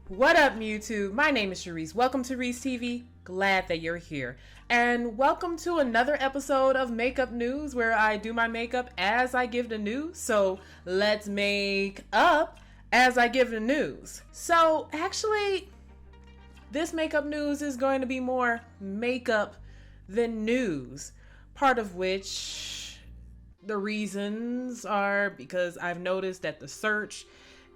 What up, YouTube? My name is Sharice. Welcome to Reese TV. Glad that you're here. And welcome to another episode of Makeup News where I do my makeup as I give the news. So let's make up as I give the news. So actually, this makeup news is going to be more makeup than news. Part of which the reasons are because I've noticed that the search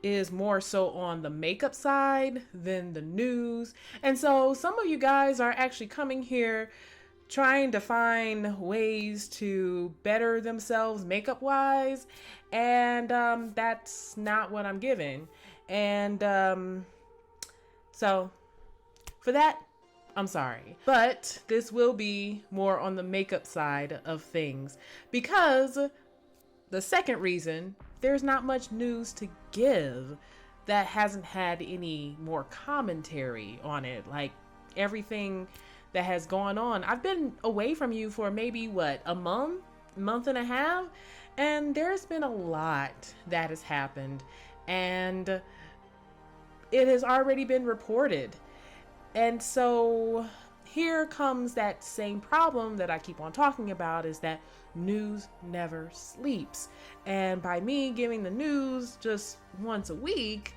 is more so on the makeup side than the news. And so some of you guys are actually coming here trying to find ways to better themselves makeup wise. And that's not what I'm giving. And so for that, I'm sorry. But this will be more on the makeup side of things because the second reason, there's not much news to give that hasn't had any more commentary on it. Like everything that has gone on. I've been away from you for maybe a month and a half, and there's been a lot that has happened, and it has already been reported. And so here comes that same problem that I keep on talking about, is that news never sleeps. And by me giving the news just once a week,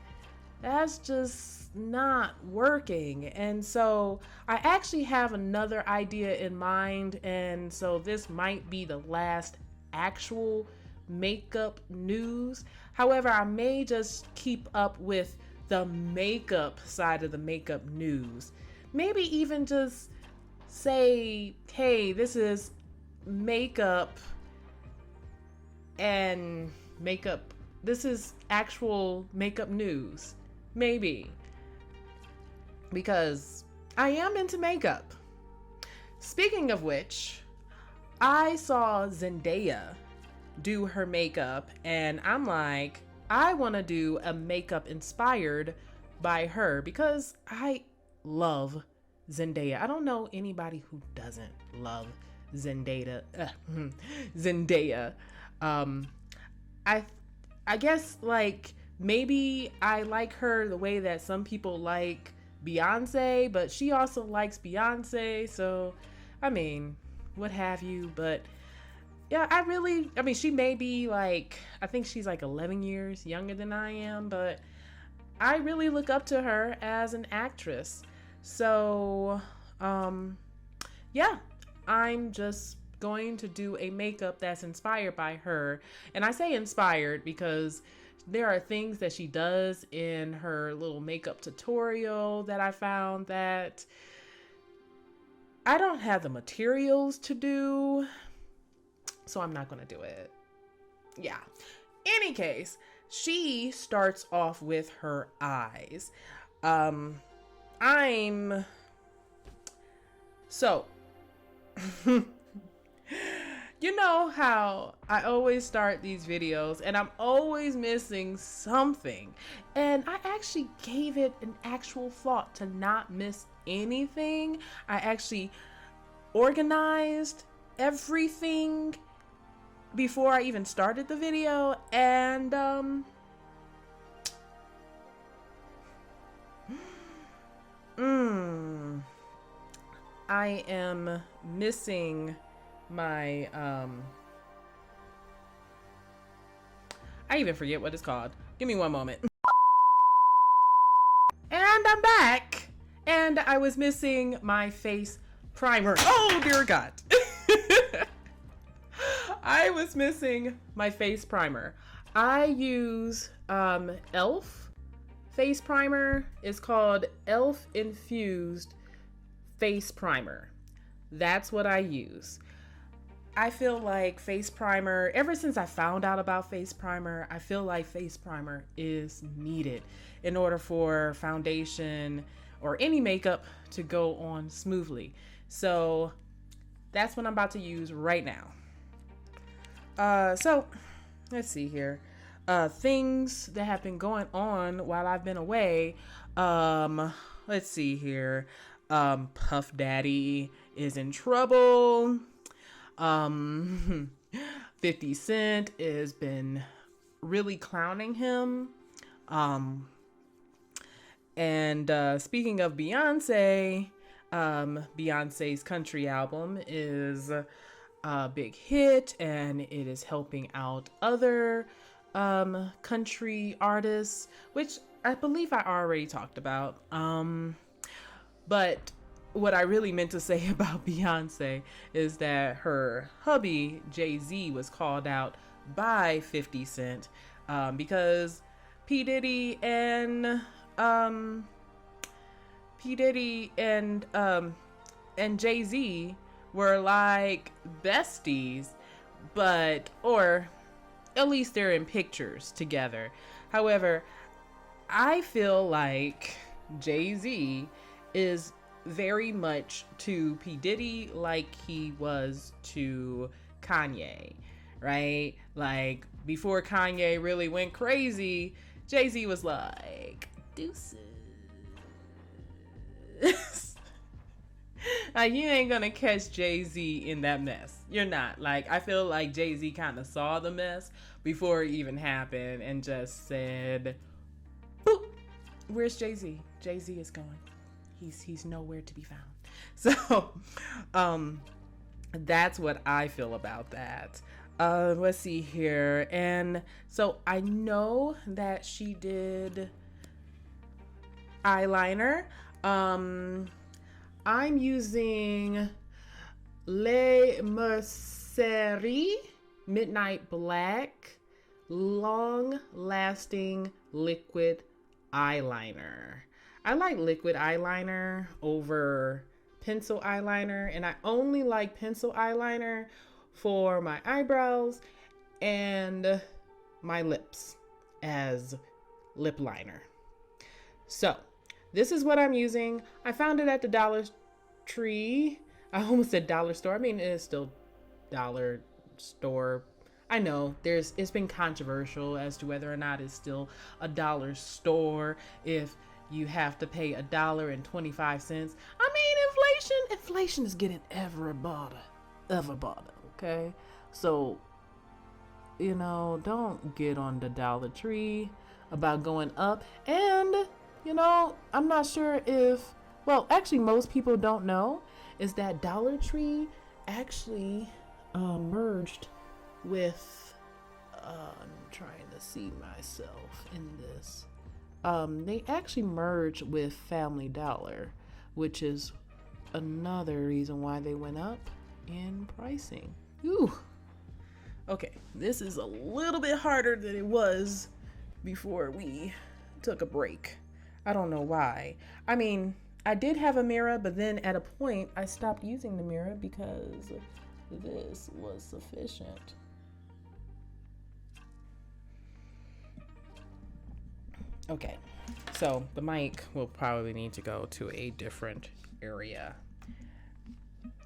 that's just not working. And so I actually have another idea in mind, and so this might be the last actual makeup news. However, I may just keep up with the makeup side of the makeup news. Maybe even just say, hey, this is makeup and makeup. This is actual makeup news. Maybe. Because I am into makeup. Speaking of which, I saw Zendaya do her makeup, and I'm like, I want to do a makeup inspired by her because I love Zendaya. I don't know anybody who doesn't love Zendaya. Zendaya. I guess like maybe I like her the way that some people like Beyonce, but she also likes Beyonce. So, I mean, what have you? But yeah, I mean, she may be like, I think she's like 11 years younger than I am, but I really look up to her as an actress. So, yeah, I'm just going to do a makeup that's inspired by her. And I say inspired because there are things that she does in her little makeup tutorial that I found that I don't have the materials to do. So I'm not going to do it. Yeah. Any case, she starts off with her eyes. So, you know how I always start these videos and I'm always missing something. And I actually gave it an actual thought to not miss anything. I actually organized everything before I even started the video, and I am missing my I even forget what it's called. Give me one moment. And I'm back, and I was missing my face primer. Oh dear God. I was missing my face primer. I use e.l.f. face primer. It's called e.l.f. Infused Face Primer. That's what I use. I feel like face primer, ever since I found out about face primer, I feel like face primer is needed in order for foundation or any makeup to go on smoothly. So that's what I'm about to use right now. So let's see here. Things that have been going on while I've been away. Let's see here. Puff Daddy is in trouble. 50 Cent has been really clowning him. And speaking of Beyonce, Beyonce's country album is a big hit, and it is helping out other country artists, which I believe I already talked about. But what I really meant to say about Beyonce is that her hubby, Jay-Z, was called out by 50 Cent because P. Diddy and um, P. Diddy and Jay-Z were like besties, but, or at least they're in pictures together. However, I feel like Jay-Z is very much to P. Diddy like he was to Kanye, right? Like before Kanye really went crazy, Jay-Z was like, deuces. Like, you ain't gonna catch Jay-Z in that mess. You're not. Like, I feel like Jay-Z kind of saw the mess before it even happened and just said, boop, where's Jay-Z? Jay-Z is gone. He's nowhere to be found. So, that's what I feel about that. Let's see here. And so I know that she did eyeliner. I'm using Le Mercerie Midnight Black Long Lasting Liquid Eyeliner. I like liquid eyeliner over pencil eyeliner, and I only like pencil eyeliner for my eyebrows and my lips as lip liner. So this is what I'm using. I found it at the Dollar Tree. I almost said dollar store. I mean, it is still dollar store. I know it's been controversial as to whether or not it's still a dollar store if you have to pay $1.25. I mean, inflation is getting everybody, okay? So, don't get on the Dollar Tree about going up. And, I'm not sure if, well, actually most people don't know, is that Dollar Tree actually merged with, I'm trying to see myself in this. They actually merged with Family Dollar, which is another reason why they went up in pricing. Ooh. Okay, this is a little bit harder than it was before we took a break. I don't know why. I mean, I did have a mirror, but then at a point I stopped using the mirror because this was sufficient. Okay, so the mic will probably need to go to a different area.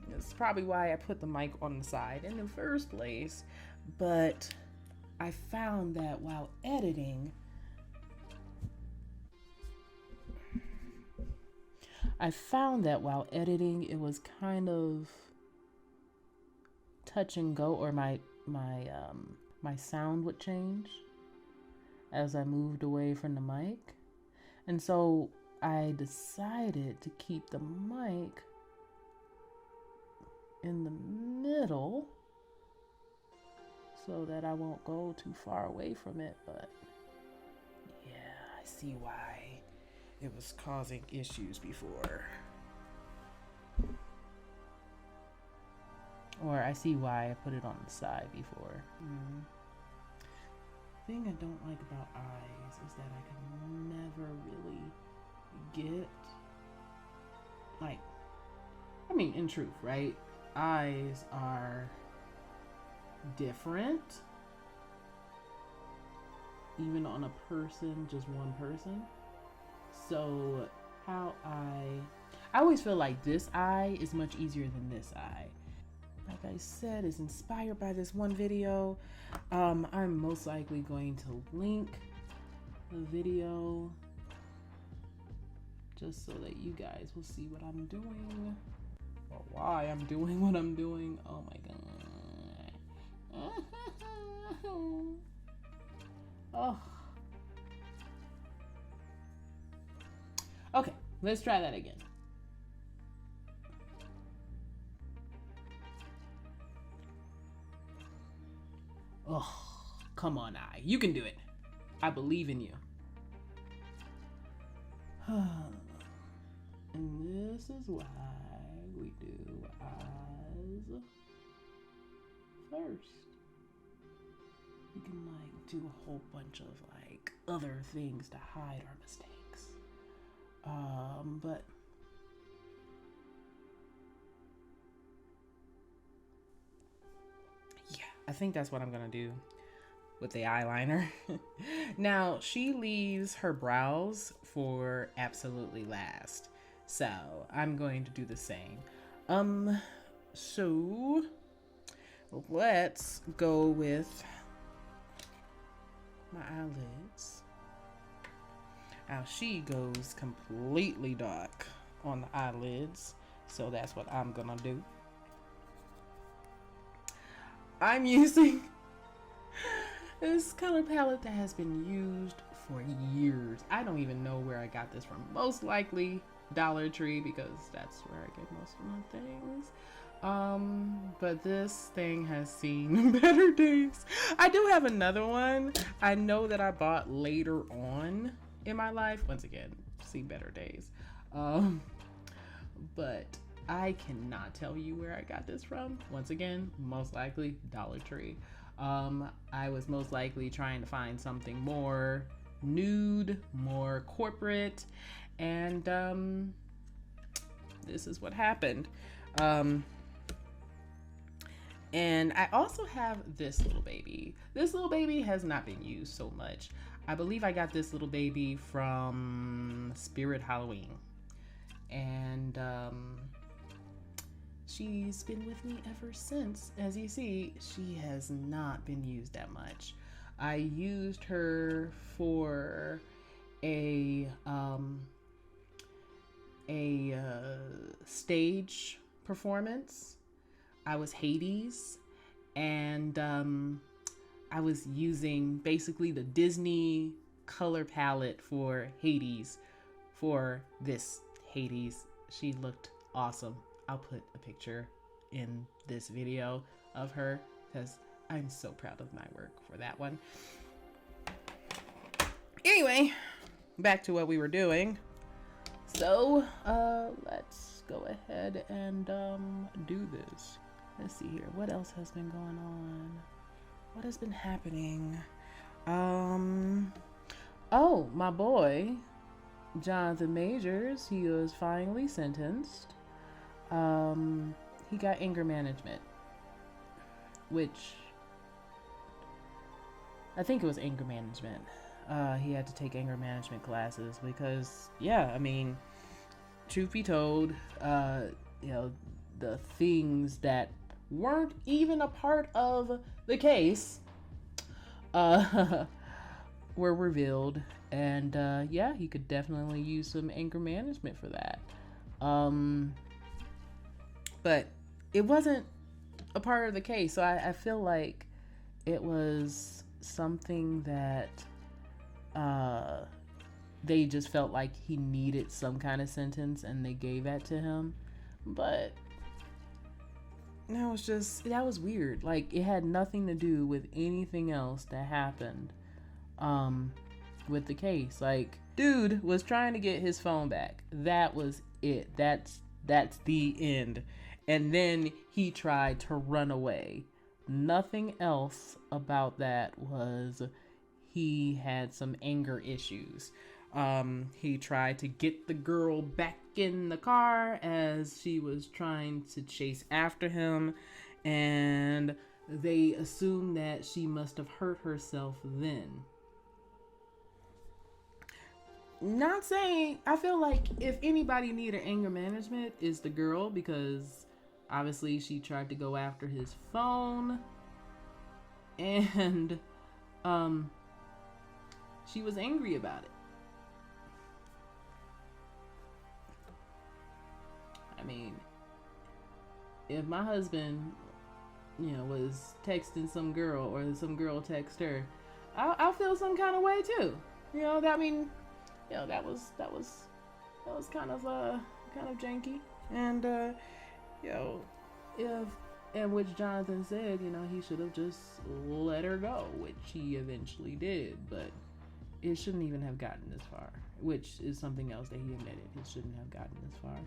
That's probably why I put the mic on the side in the first place. But I found that while editing, it was kind of touch and go, or my sound would change as I moved away from the mic. And so I decided to keep the mic in the middle so that I won't go too far away from it. But yeah, I see why it was causing issues before. Or I see why I put it on the side before. The thing I don't like about eyes is that I can never really get, like, I mean, in truth, right? Eyes are different, even on a person, just one person. So how I always feel like this eye is much easier than this eye. Like I said, is inspired by this one video. I'm most likely going to link the video just so that you guys will see what I'm doing, or why I'm doing what I'm doing. Oh my god. Oh. Let's try that again. Oh, come on, eye. You can do it. I believe in you. And this is why we do eyes first. We can like do a whole bunch of like other things to hide our mistakes. But yeah, I think that's what I'm gonna do with the eyeliner. Now, she leaves her brows for absolutely last, so I'm going to do the same. So let's go with my eyelids. Now, she goes completely dark on the eyelids, so that's what I'm gonna do. I'm using this color palette that has been used for years. I don't even know where I got this from. Most likely Dollar Tree, because that's where I get most of my things. But this thing has seen better days. I do have another one I know that I bought later on in my life. Once again, seen better days. But I cannot tell you where I got this from. Once again, most likely Dollar Tree. I was most likely trying to find something more nude, more corporate, and this is what happened. And I also have this little baby. This little baby has not been used so much. I believe I got this little baby from Spirit Halloween. And she's been with me ever since. As you see, she has not been used that much. I used her for a stage performance. I was Hades, and I was using basically the Disney color palette for Hades for this Hades. She looked awesome. I'll put a picture in this video of her because I'm so proud of my work for that one. Anyway, back to what we were doing. So let's go ahead and do this. Let's see here. What else has been going on? What has been happening? Oh, my boy, Jonathan Majors, he was finally sentenced. He got anger management, which I think it was anger management. He had to take anger management classes because, yeah, I mean, truth be told, you know, the things that weren't even a part of the case were revealed, and yeah, he could definitely use some anger management for that. But it wasn't a part of the case, so I feel like it was something that they just felt like he needed some kind of sentence and they gave that to him. But that was weird. Like, it had nothing to do with anything else that happened with the case. Like, dude was trying to get his phone back. That was it. That's the end. And then he tried to run away. Nothing else about that was he had some anger issues. He tried to get the girl back in the car as she was trying to chase after him, and they assumed that she must have hurt herself then. Not saying, I feel like if anybody needed anger management, is the girl, because obviously she tried to go after his phone, and she was angry about it. I mean, if my husband, was texting some girl or some girl text her, I'll feel some kind of way too. That was that was kind of janky. And yo, if and which Jonathan said, he should have just let her go, which he eventually did, but it shouldn't even have gotten this far, which is something else that he admitted. It shouldn't have gotten this far.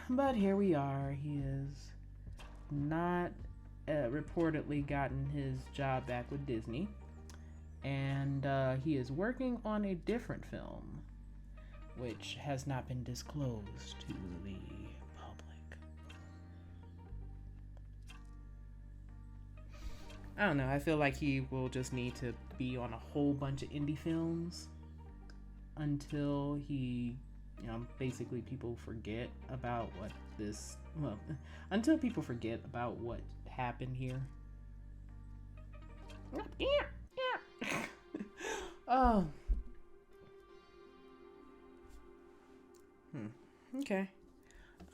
But here we are. He is not reportedly gotten his job back with Disney, and he is working on a different film, which has not been disclosed to the public. I don't know. I feel like he will just need to be on a whole bunch of indie films until he, basically people forget about until people forget about what happened here. Oh. Okay.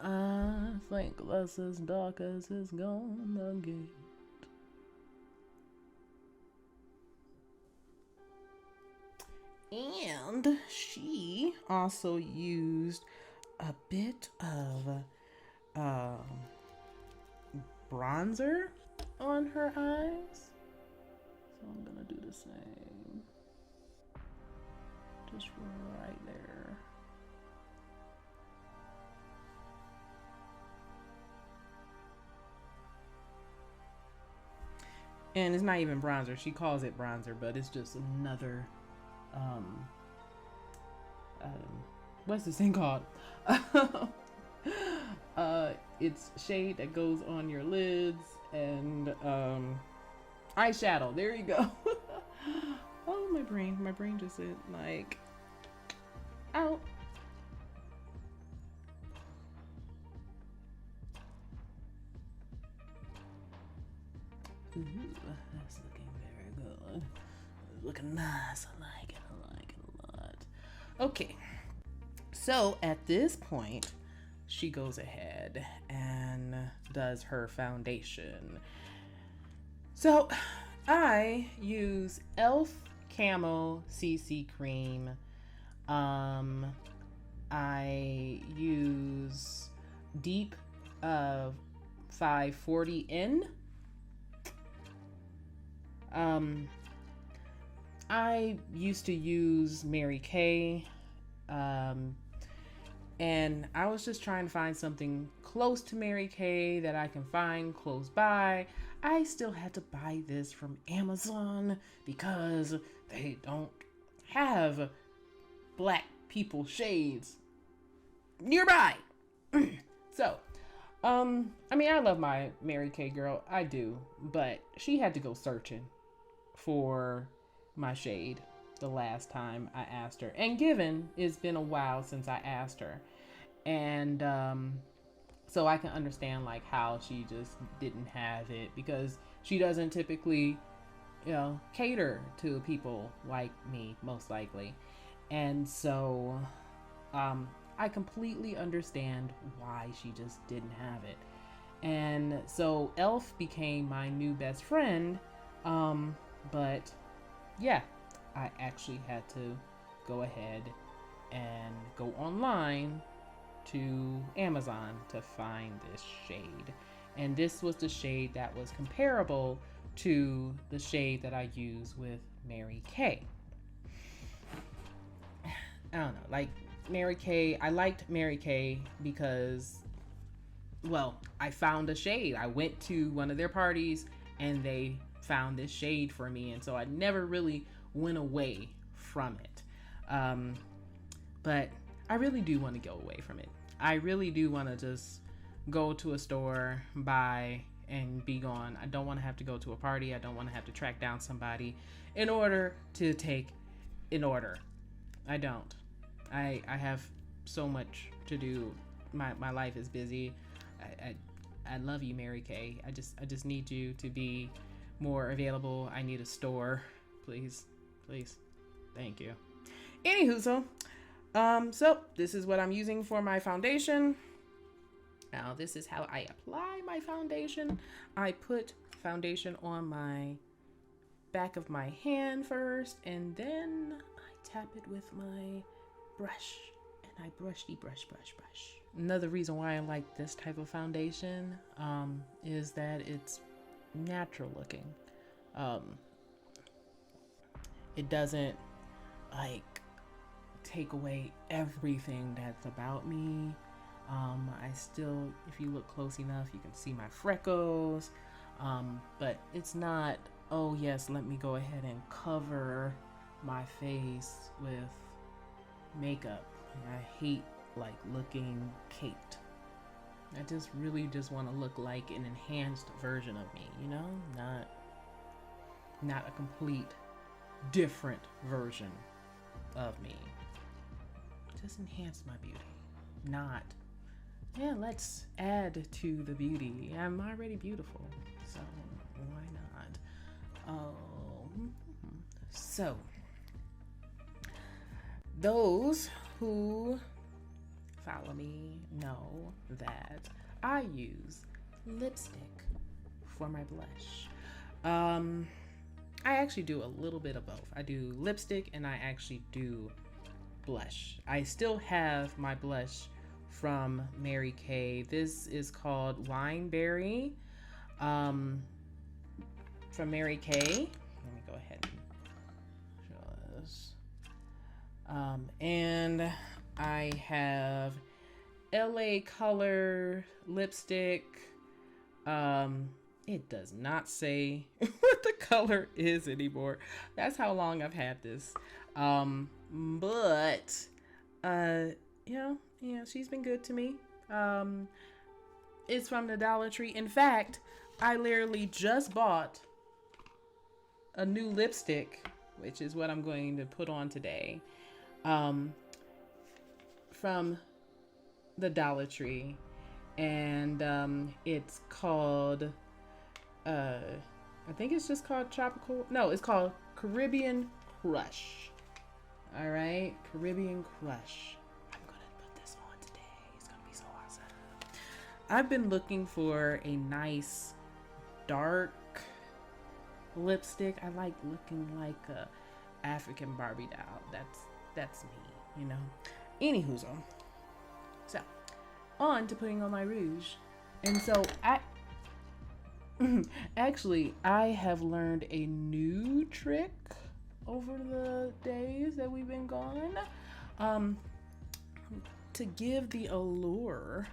I think that's as dark as it's gonna get. And she also used a bit of bronzer on her eyes. So I'm gonna do the same. Just right there. And it's not even bronzer. She calls it bronzer, but it's just another what's this thing called? It's shade that goes on your lids and eyeshadow. There you go. Oh, my brain just said like, out. Ooh, that's looking very good. Looking nice. I like it a lot. Okay. So at this point, she goes ahead and does her foundation. So I use e.l.f. Camo CC Cream. I use Deep 540N. I used to use Mary Kay, and I was just trying to find something close to Mary Kay that I can find close by. I still had to buy this from Amazon because they don't have black people shades nearby. So, I mean, I love my Mary Kay girl, I do, but she had to go searching for my shade the last time I asked her. And given it's been a while since I asked her, and so I can understand like how she just didn't have it, because she doesn't typically, cater to people like me, most likely. And so I completely understand why she just didn't have it. And so e.l.f. became my new best friend. But yeah, I actually had to go ahead and go online to Amazon to find this shade. And this was the shade that was comparable to the shade that I use with Mary Kay. I don't know, like Mary Kay, I liked Mary Kay because, well, I found a shade. I went to one of their parties and they found this shade for me, and so I never really went away from it. But I really do want to go away from it. I really do want to just go to a store, buy, and be gone. I don't want to have to go to a party. I don't want to have to track down somebody in order to take an order. I don't. I have so much to do. My life is busy. I love you, Mary Kay. I just need you to be more available. I need a store, please. Thank you. Anywho, so this is what I'm using for my foundation. Now this is how I apply my foundation. I put foundation on my back of my hand first, and then I tap it with my brush, and I brush. Another reason why I like this type of foundation is that it's natural looking. Um, it doesn't like take away everything that's about me. I still, if you look close enough, you can see my freckles. But it's not, oh yes, let me go ahead and cover my face with makeup. I hate like looking caked. I just really just want to look like an enhanced version of me, you know? Not a complete different version of me. Just enhance my beauty. Not, yeah, let's add to the beauty. I'm already beautiful, so why not? So those who follow me know that I use lipstick for my blush. I actually do a little bit of both. I do lipstick and I actually do blush. I still have my blush from Mary Kay. This is called Wineberry from Mary Kay. Let me go ahead and show this. And I have LA Color lipstick. It does not say what the color is anymore. That's how long I've had this. But she's been good to me. It's from the Dollar Tree. In fact, I literally just bought a new lipstick, which is what I'm going to put on today, from the Dollar Tree, and it's called I think it's just called Tropical. No, it's called Caribbean Crush. All right, Caribbean Crush. I'm gonna put this on today. It's gonna be so awesome. I've been looking for a nice dark lipstick. I like looking like a African Barbie doll. That's me, you know. Anywho's on. So on to putting on my rouge, and so actually, I have learned a new trick over the days that we've been gone, to give the allure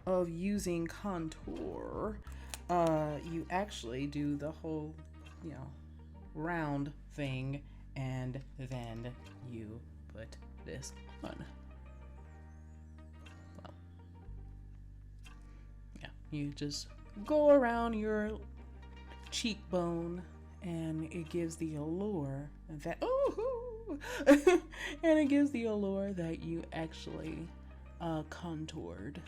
of using contour. You actually do the whole, round thing, and then you put this on. Well, yeah, you just go around your cheekbone, and it gives the allure that and it gives the allure that you actually contoured,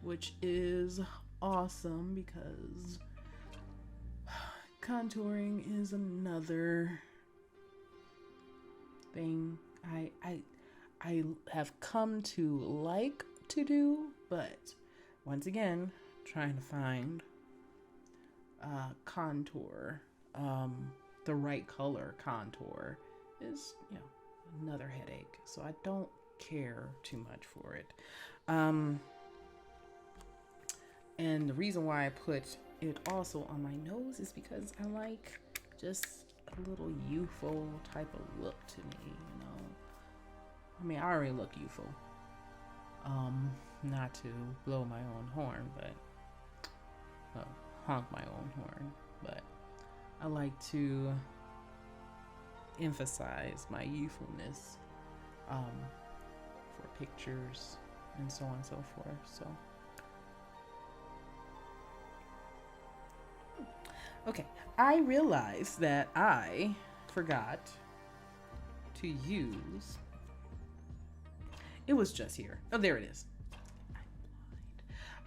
which is awesome because contouring is another thing I have come to like to do, but once again, trying to find contour, the right color contour is, another headache. So I don't care too much for it. And the reason why I put it also on my nose is because I like just a little youthful type of look to me, I mean, I already look youthful. Not to blow my own horn, but honk my own horn, but I like to emphasize my youthfulness for pictures and so on and so forth. So okay, I realized that I forgot to use, it was just here. Oh, there it is. I'm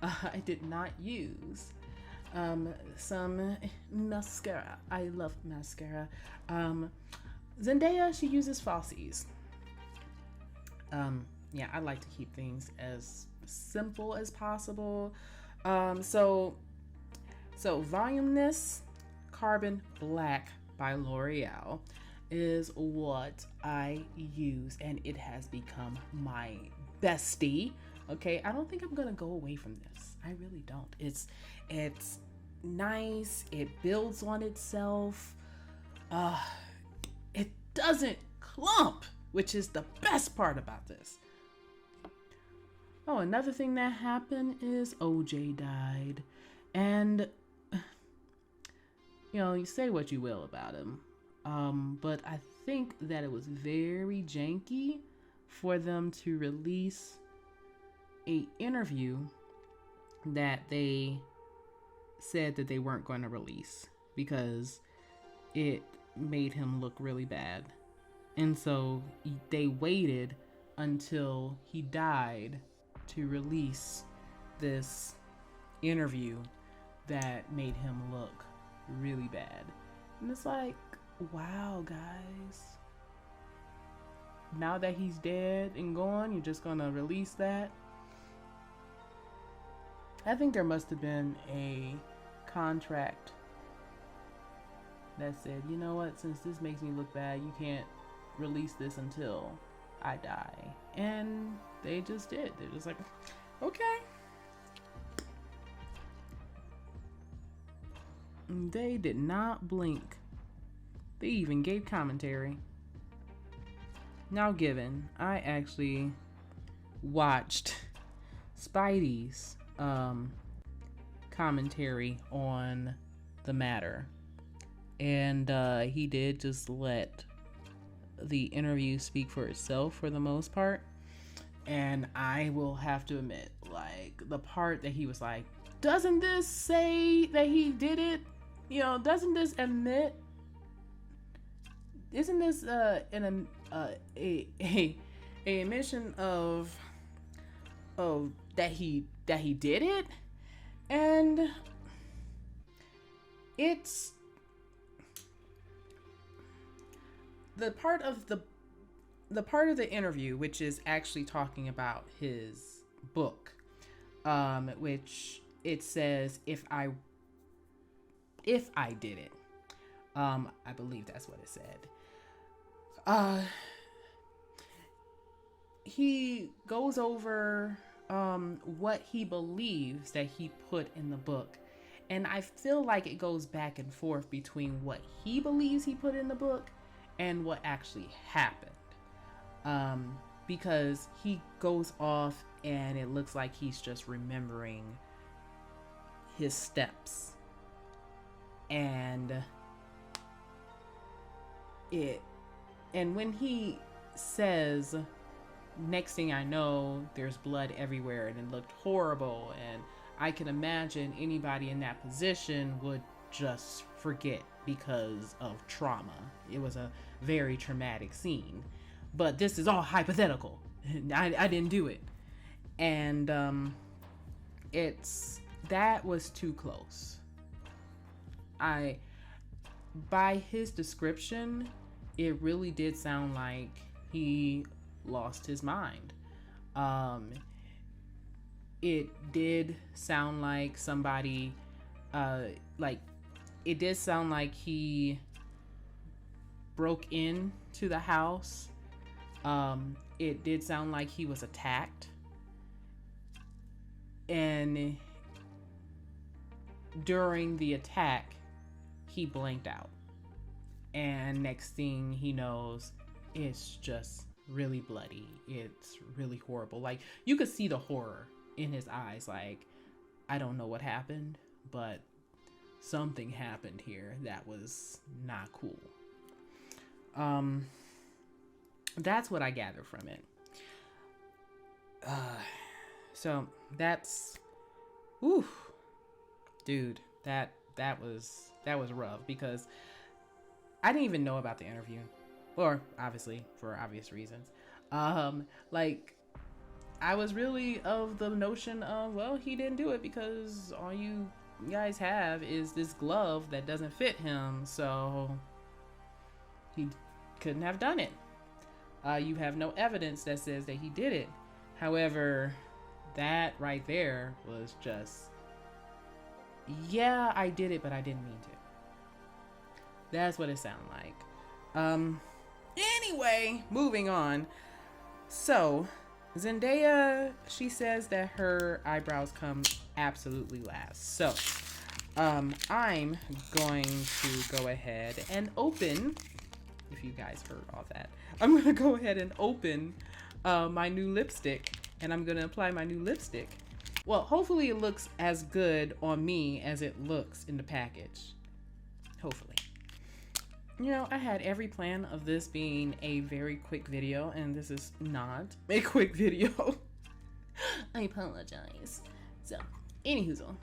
blind. I did not use some mascara. I love mascara. Zendaya, she uses Falsies. Yeah, I like to keep things as simple as possible. So Voluminous Carbon Black by L'Oreal. is what I use, and it has become my bestie. Okay, I don't think I'm gonna go away from this. I really don't. It's nice. It builds on itself. Uh, it doesn't clump, which is the best part about this. Oh, another thing that happened is OJ died, and you say what you will about him, but I think that it was very janky for them to release a interview that they said that they weren't going to release because it made him look really bad. And so they waited until he died to release this interview that made him look really bad. And it's like, wow, guys. Now that he's dead and gone, you're just gonna release that? I think there must have been a contract that said, you know what, since this makes me look bad, you can't release this until I die. And they just did. They're just like, okay. They did not blink. They even gave commentary. Now, given I actually watched Spidey's commentary on the matter, and he did just let the interview speak for itself for the most part. And I will have to admit, like, the part that he was like, doesn't this say that he did it? Doesn't this admit? Isn't this a admission of that he did it? And it's the part of the interview which is actually talking about his book, which it says if I did it. I believe that's what it said. He goes over what he believes that he put in the book. And I feel like it goes back and forth between what he believes he put in the book and what actually happened. Because he goes off and it looks like he's just remembering his steps. And when he says, next thing I know, there's blood everywhere and it looked horrible, and I can imagine anybody in that position would just forget because of trauma. It was a very traumatic scene. But this is all hypothetical. I didn't do it. And that was too close. By his description, it really did sound like he lost his mind. It did sound like somebody, it did sound like he broke into the house. It did sound like he was attacked. And during the attack, he blanked out. And next thing he knows, it's just really bloody. It's really horrible. Like, you could see the horror in his eyes. Like, I don't know what happened, but something happened here that was not cool. That's what I gather from it. So that's, dude, that was rough, because I didn't even know about the interview, or obviously for obvious reasons. Like, I was really of the notion of, well, he didn't do it because all you guys have is this glove that doesn't fit him, so he couldn't have done it. You have no evidence that says that he did it. However, that right there was just, yeah, I did it, but I didn't mean to. That's what it sounded like. Anyway, moving on. So, Zendaya, she says that her eyebrows come absolutely last. So, I'm going to go ahead and open, if you guys heard all that, I'm going to go ahead and open my new lipstick, and I'm going to apply my new lipstick. Well, hopefully it looks as good on me as it looks in the package. Hopefully. You know, I had every plan of this being a very quick video, and this is not a quick video. I apologize. So, anywho,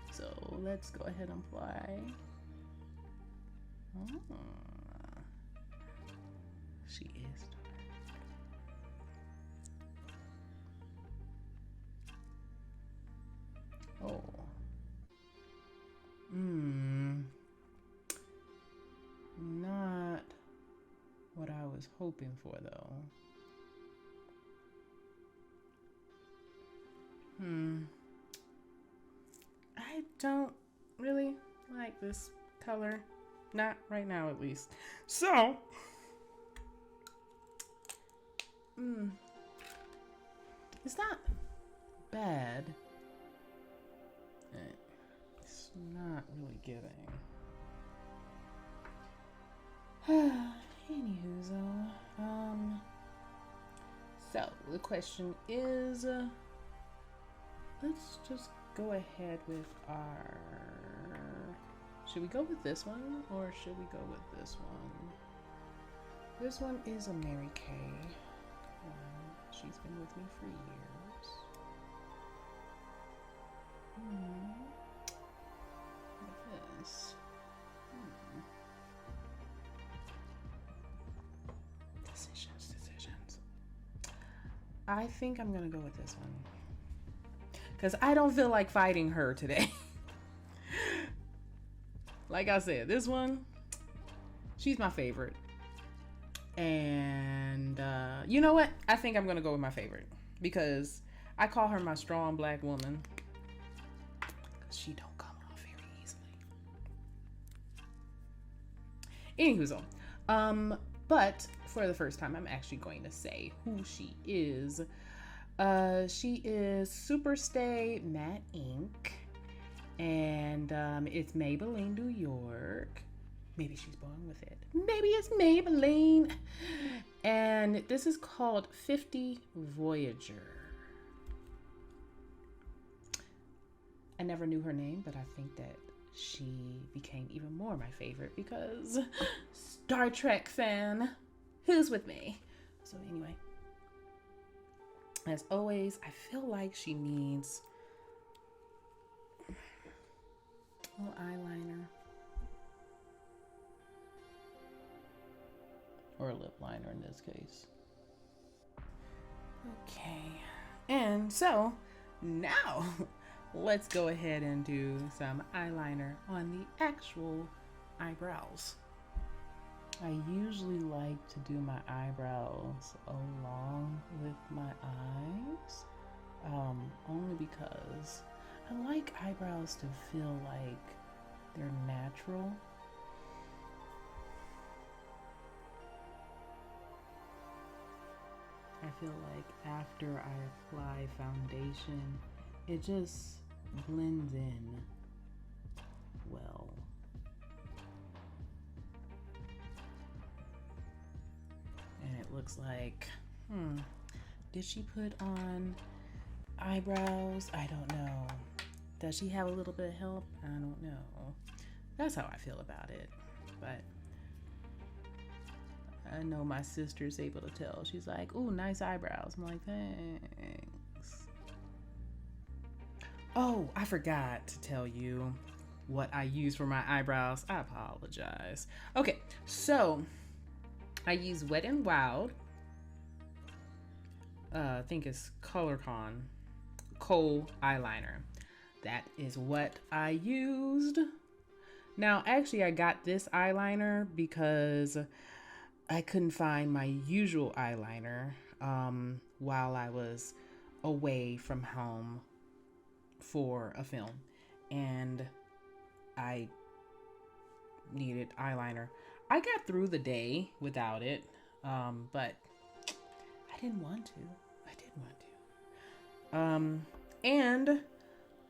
so let's go ahead and apply. Oh, she is dark. Oh. Not what I was hoping for, though. I don't really like this color. Not right now, at least. So, it's not bad. It's not really giving. Anywho, so the question is, let's just go ahead with our. Should we go with this one or should we go with this one? This one is a Mary Kay. She's been with me for years. Like this. Decisions. I think I'm gonna go with this one because I don't feel like fighting her today. Like I said, this one, she's my favorite. And you know what? I think I'm gonna go with my favorite because I call her my strong black woman because she don't come off very easily. Anywho, but for the first time, I'm actually going to say who she is. She is Superstay Matte Ink, and it's Maybelline New York. Maybe she's born with it. Maybe it's Maybelline. And this is called 50 Voyager. I never knew her name, but I think that she became even more my favorite because Star Trek fan. Who's with me? So anyway, as always, I feel like she needs a little eyeliner. Or a lip liner in this case. Okay. And so, now, let's go ahead and do some eyeliner on the actual eyebrows. I usually like to do my eyebrows along with my eyes, only because I like eyebrows to feel like they're natural. I feel like after I apply foundation, it just blends in well. And it looks like, did she put on eyebrows? I don't know. Does she have a little bit of help? I don't know. That's how I feel about it. But I know my sister's able to tell. She's like, ooh, nice eyebrows. I'm like, thanks. Oh, I forgot to tell you what I use for my eyebrows. I apologize. Okay, so I use Wet n Wild. I think it's ColorCon Kohl eyeliner. That is what I used. Now, actually, I got this eyeliner because I couldn't find my usual eyeliner while I was away from home for a film, and I needed eyeliner. I got through the day without it, but I didn't want to. I didn't want to. And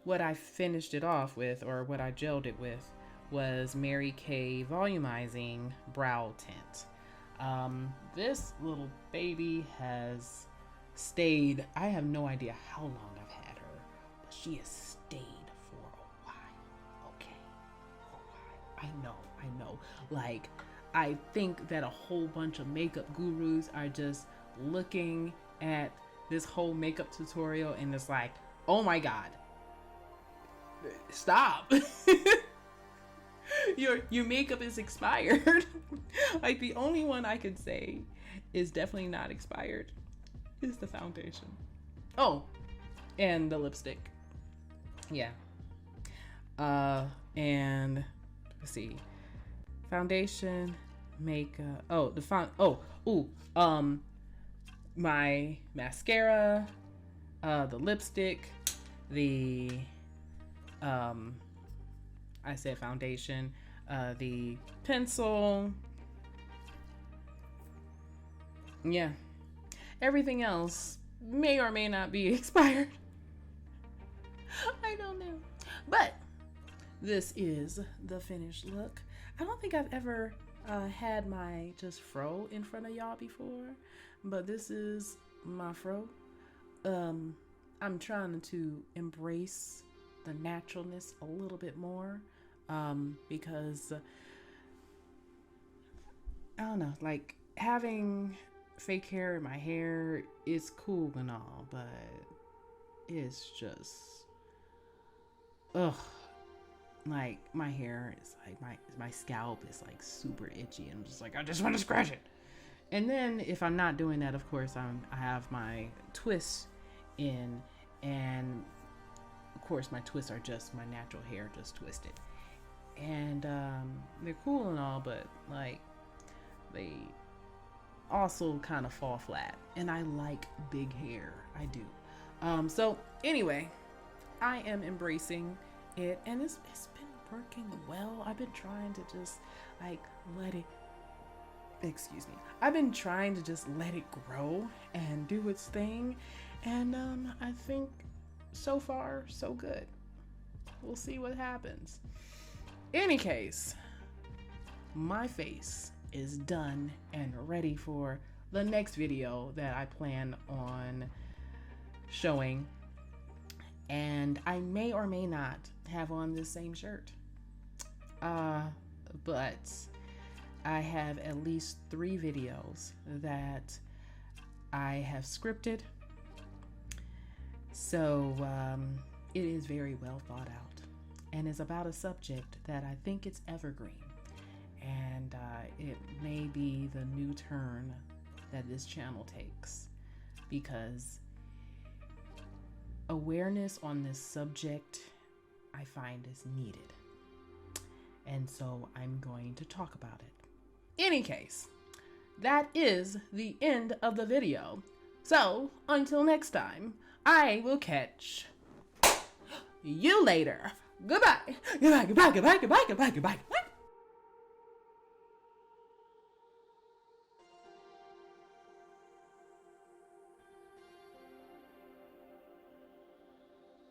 what I finished it off with, or what I gelled it with, was Mary Kay Volumizing Brow Tint. This little baby has stayed, I have no idea how long I've had her, but she has stayed for a while. Okay. A while. I know. Like, I think that a whole bunch of makeup gurus are just looking at this whole makeup tutorial and it's like, oh my God, stop. Your makeup is expired. Like, the only one I could say is definitely not expired is the foundation. Oh, and the lipstick. Yeah. And let's see. Foundation, makeup. Oh, my mascara, the lipstick, the I said foundation, the pencil. Yeah. Everything else may or may not be expired. I don't know. But this is the finished look. I don't think I've ever had my just fro in front of y'all before, but this is my fro. I'm trying to embrace the naturalness a little bit more, because I don't know, like, having fake hair in my hair is cool and all, but it's just, ugh. Like, my hair is like, my scalp is like super itchy, and I'm just like, I just want to scratch it. And then if I'm not doing that, of course, I have my twists in, and of course my twists are just my natural hair just twisted, and they're cool and all, but like, they also kind of fall flat, and I like big hair. I do. So anyway, I am embracing it, and it's been working well. I've been trying to just like let it, excuse me, I've been trying to just let it grow and do its thing, and I think so far so good. We'll see what happens. Any case, my face is done and ready for the next video that I plan on showing, and I may or may not have on this same shirt, but I have at least 3 videos that I have scripted, so it is very well thought out, and is about a subject that I think it's evergreen, and it may be the new turn that this channel takes, because awareness on this subject I find is needed, and so I'm going to talk about it. Any case, that is the end of the video. So until next time, I will catch you later. Goodbye. Goodbye, goodbye, goodbye, goodbye, goodbye, goodbye.